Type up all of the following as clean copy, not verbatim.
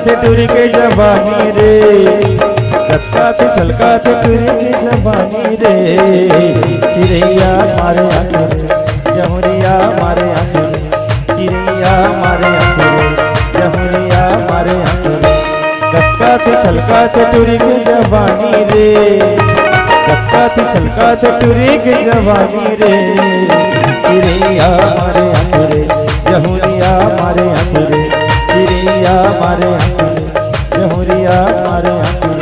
थे टूरी के जवानी रे, गत्ता थे छलका थे टूरी के जवानी रे। चिड़ैया मारे आंखों जमुरिया मारे आंखों, चिड़ैया मारे आंखों जमुरिया मारे आंखों। गत्ता थे छलका थे टूरी के जवानी रे, गत्ता थे छलका थे टूरी के जवानी रे। चिड़ैया मारे आंखों जमुरिया मारे आंखों, चिड़ैया मारे आंखों जमुरिया मारे आंखों।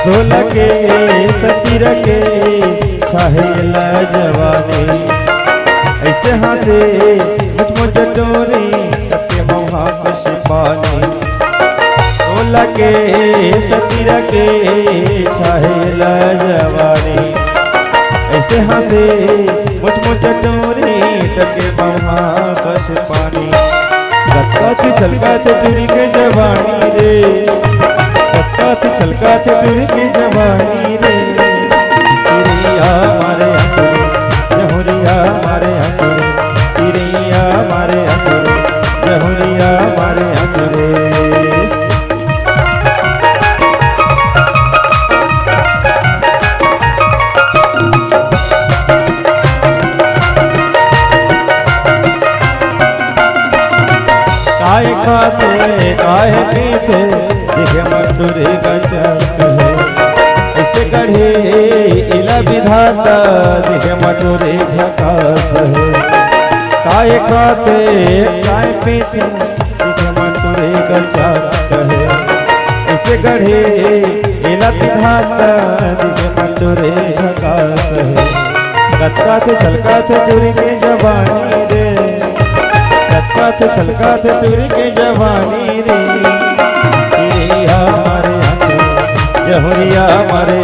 सोलह के सतीर के छाहेला जवानी, ऐसे हंसे मुझ चटोरी तके मोहा कुछ पानी। सोलह के सतीर के छाहेला जवानी, ऐसे हंसे मुझ चटोरी तके मोहा कुछ पानी। गत्ता थे छलका थे टूरी के जवानी रे, गत्ता थे छलका थे टूरी के जवानी रे। चिड़ैया मारे आंखों जमुरिया मारे आंखों, चिड़ैया मारे आंखों जमुरिया मारे आंखों रे। काय खाते काय पीते देखे मधुरे गचक है, इसे गढ़े इला विधाता देखे मधुरे झकास है। काय खाते काय पीते देखे मधुरे गचक है, इसे गढ़े इला विधाता देखे मधुरे झकास है। गत्ता थे छलका थे टूरी के जवानी रे, गत्ता थे छलका थे टूरी के जवानी रे। चिड़ैया मारे आंखों जमुरिया मारे